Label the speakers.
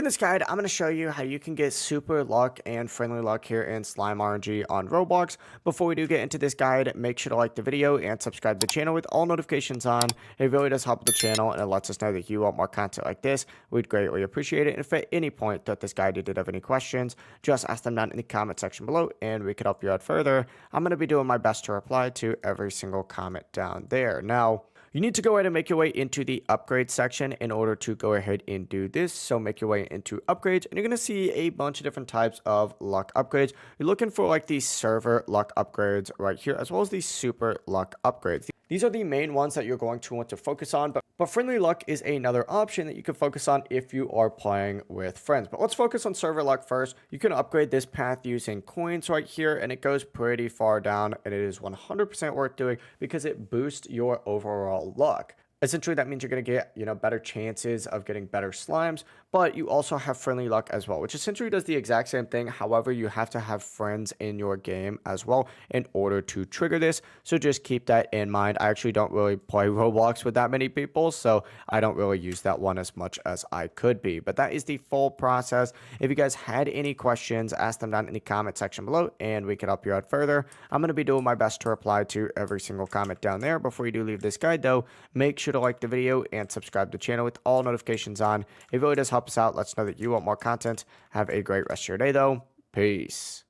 Speaker 1: this guide, I'm going to show you how you can get super luck and friendly luck here in Slime RNG on Roblox. Before we do get into this guide, make sure to like the video and subscribe to the channel with all notifications on. It really does help the channel and it lets us know that you want more content like this. We'd greatly appreciate it. And if at any point throughout this guide you did have any questions, just ask them down in the comment section below and we could help you out further. I'm going to be doing my best to reply to every single comment down there. Now, you need to go ahead and make your way into the upgrade section in order to go ahead and do this. So make your way into upgrades and you're going to see a bunch of different types of luck upgrades. You're looking for like these server luck upgrades right here, as well as these super luck upgrades. These are the main ones that you're going to want to focus on, but friendly luck is another option that you can focus on if you are playing with friends. But let's focus on server luck first. You can upgrade this path using coins right here, and it goes pretty far down, and it is 100% worth doing because it boosts your overall luck. Essentially, that means you're going to get, better chances of getting better slimes, but you also have friendly luck as well, which essentially does the exact same thing. However, you have to have friends in your game as well in order to trigger this. So just keep that in mind. I actually don't really play Roblox with that many people, so I don't really use that one as much as I could be. But that is the full process. If you guys had any questions, ask them down in the comment section below, and we can help you out further. I'm going to be doing my best to reply to every single comment down there. Before you do leave this guide, though, make sure to like the video and subscribe to the channel with all notifications on. It really does help us out. Let's know that you want more content. Have a great rest of your day, though. Peace.